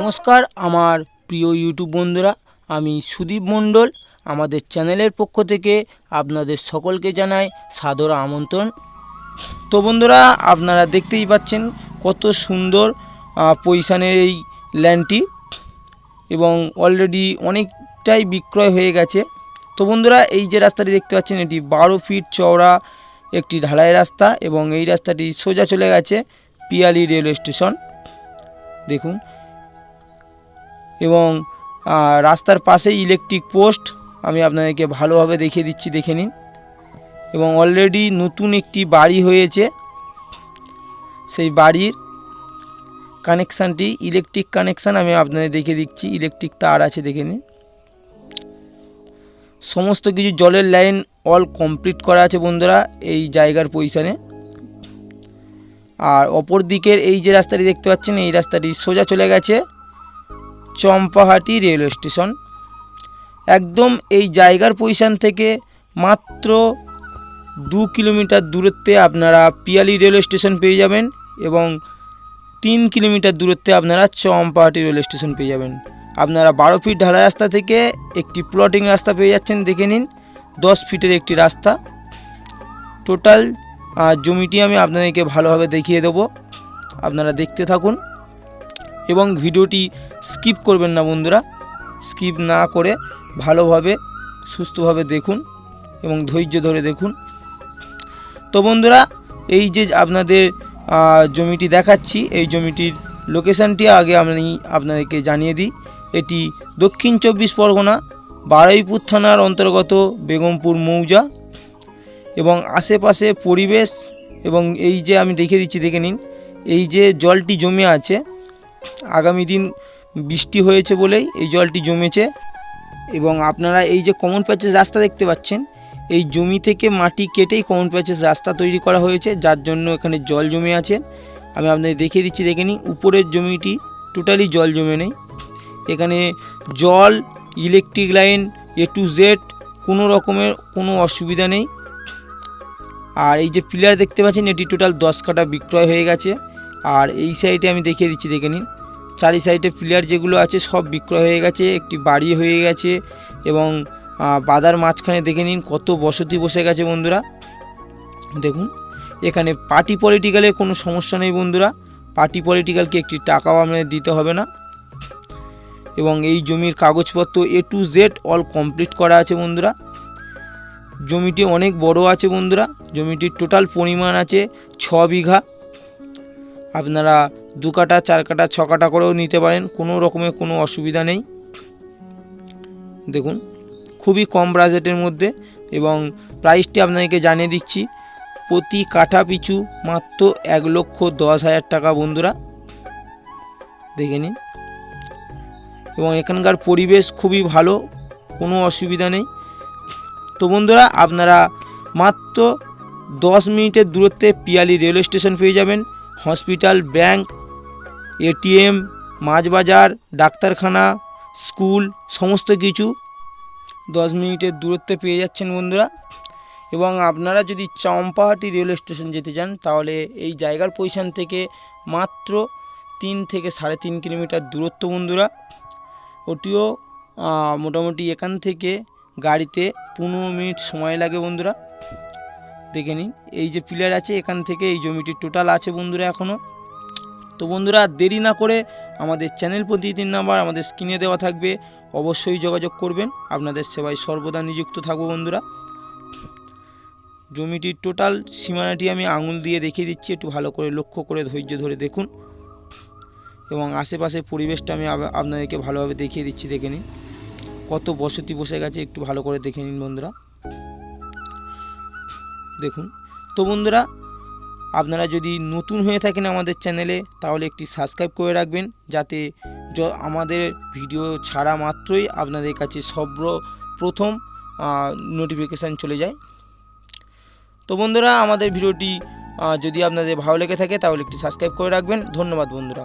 নমস্কার আমার প্রিয় ইউটিউব বন্ধুরা, আমি সুদীপ মণ্ডল। আমাদের চ্যানেলের পক্ষ থেকে আপনাদের সকলকে জানাই সাদর আমন্ত্রণ। তো বন্ধুরা, আপনারা দেখতেই পাচ্ছেন কত সুন্দর পজিশনের এই ল্যান্ডটি, এবং অলরেডি অনেকটাই বিক্রয় হয়ে গেছে। তো বন্ধুরা, এই যে রাস্তাটি দেখতে পাচ্ছেন, এটি 12 ফিট চওড়া একটি ঢালাই রাস্তা, এবং এই রাস্তাটি সোজা চলে গেছে পিয়ালি রেলওয়ে স্টেশন। দেখুন, এবং রাস্তার পাশে ইলেকট্রিক পোস্ট আমি আপনাদেরকে ভালোভাবে দেখিয়ে দিচ্ছি, দেখে নিন। এবং অলরেডি নতুন একটি বাড়ি হয়েছে, সেই বাড়ির কানেকশানটি ইলেকট্রিক কানেকশান আমি আপনাদের দেখিয়ে দিচ্ছি। ইলেকট্রিক তার আছে, দেখে নিন। সমস্ত কিছু জলের লাইন অল কমপ্লিট করা আছে বন্ধুরা এই জায়গার পজিশানে। আর অপর দিকের এই যে রাস্তাটি দেখতে পাচ্ছেন, এই রাস্তাটি সোজা চলে গেছে চম্পাহাটি রেলওয়ে স্টেশন। একদম এই জায়গার পজিশান থেকে মাত্র 2 কিলোমিটার দূরত্বে আপনারা পিয়ালি রেলওয়ে স্টেশন পেয়ে যাবেন, এবং 3 কিলোমিটার দূরত্বে আপনারা চম্পাহাটি রেলওয়ে স্টেশন পেয়ে যাবেন। আপনারা 12 ফিট ঢালাই রাস্তা থেকে একটি প্লটিং রাস্তা পেয়ে যাচ্ছেন, দেখে নিন। 10 ফিটের একটি রাস্তা। টোটাল জমিটি আমি আপনাদেরকে ভালোভাবে দেখিয়ে দেবো, আপনারা দেখতে থাকুন এবং ভিডিওটি স্কিপ করবেন না বন্ধুরা। স্কিপ না করে ভালোভাবে সুস্থভাবে দেখুন এবং ধৈর্য ধরে দেখুন। তো বন্ধুরা, এই যে আপনাদের জমিটি দেখাচ্ছি, এই জমিটির লোকেশানটি আগে আমি আপনাদেরকে জানিয়ে দিই। এটি দক্ষিণ 24 পরগনা বারুইপুর থানার অন্তর্গত বেগমপুর মৌজা, এবং আশেপাশে পরিবেশ, এবং এই যে আমি দেখিয়ে দিচ্ছি, দেখে নিন। এই যে জলটি জমে আছে, আগামী দিন বৃষ্টি হয়েছে বলেই এই জলটি জমেছে। এবং আপনারা এই যে কমন প্যাচেস রাস্তা দেখতে পাচ্ছেন, এই জমি থেকে মাটি কেটেই কমন প্যাচেস রাস্তা তৈরি করা হয়েছে, যার জন্য এখানে জল জমে আছে। আমি আপনাদের দেখিয়ে দিচ্ছি, দেখে নিন। উপরের জমিটি টোটালি জল জমে নেই, এখানে জল, electric line A to Z কোনো রকমের কোনো অসুবিধা নেই। আর এই যে পিলার দেখতে পাচ্ছেন, এটি টোটাল 10 কাঠা বিক্রয় হয়ে গেছে। আর এই সাইডে আমি দেখিয়ে দিচ্ছি, দেখে নিন। চারি সাইডে পিলার যেগুলো আছে সব বিক্রয় হয়ে গেছে, একটি বাড়ি হয়ে গেছে, এবং বাদার মাঝখানে দেখে নিন কত বসতি বসে গেছে বন্ধুরা। দেখুন, এখানে পার্টি পলিটিক্যালের কোনো সমস্যা নেই বন্ধুরা। পার্টি পলিটিক্যালকে একটি টাকাও আপনাদের দিতে হবে না। এবং এই জমির কাগজপত্র A to Z all complete করা আছে বন্ধুরা। জমিটি অনেক বড় আছে বন্ধুরা। জমিটির টোটাল পরিমাণ আছে 6 বিঘা। আপনারা 2 কাঠা, 4 কাঠা, 6 কাঠা করেও নিতে পারেন, কোনো রকমের কোনো অসুবিধা নেই। দেখুন, খুবই কম বাজেটের মধ্যে, এবং প্রাইসটি আপনাদেরকে জানিয়ে দিচ্ছি। প্রতি কাঠা পিছু মাত্র 1,10,000 টাকা বন্ধুরা, দেখে নিন। এবং এখানকার পরিবেশ খুবই ভালো, কোনো অসুবিধা নেই। তো বন্ধুরা, আপনারা মাত্র 10 মিনিটের দূরত্বে পিয়ালি রেলওয়ে স্টেশন পেয়ে যাবেন। হসপিটাল, ব্যাংক, ATM, মাছ বাজার, ডাক্তারখানা, স্কুল, সমস্ত কিছু 10 মিনিটের দূরত্বে পেয়ে যাচ্ছেন বন্ধুরা। এবং আপনারা যদি চম্পাহাটি রেলওয়ে স্টেশন যেতে চান, তাহলে এই জায়গার পজিশান থেকে মাত্র 3 থেকে 3.5 কিলোমিটার দূরত্ব বন্ধুরা। ওটিও মোটামুটি এখান থেকে গাড়িতে 15 মিনিট সময় লাগে বন্ধুরা, দেখে নিন। এই যে পিলার আছে, এখান থেকে এই জমিটি টোটাল আছে বন্ধুরা এখনও। তো বন্ধুরা, দেরি না করে আমাদের চ্যানেল প্রতিনিধির নাম্বার আমাদের স্ক্রিনে দেওয়া থাকবে, অবশ্যই যোগাযোগ করবেন। আপনাদের সেবায় সর্বদা নিযুক্ত থাকবো বন্ধুরা। জমিটির টোটাল সীমানাটি আমি আঙুল দিয়ে দেখিয়ে দিচ্ছি, একটু ভালো করে লক্ষ্য করে ধৈর্য ধরে দেখুন। এবং আশেপাশের পরিবেশটা আমি আপনাদেরকে ভালোভাবে দেখিয়ে দিচ্ছি, দেখে নিন। কত বসতি বসে গেছে, একটু ভালো করে দেখে নিন বন্ধুরা, দেখুন। তো বন্ধুরা, আপনারা যদি নতুন হয়ে থাকেন আমাদের চ্যানেলে, তাহলে একটি সাবস্ক্রাইব করে রাখবেন, যাতে আমাদের ভিডিও ছাড়া মাত্রই আপনাদের কাছে সর্বপ্রথম নোটিফিকেশান চলে যায়। তো বন্ধুরা, আমাদের ভিডিওটি যদি আপনাদের ভালো লেগে থাকে, তাহলে একটি সাবস্ক্রাইব করে রাখবেন। ধন্যবাদ বন্ধুরা।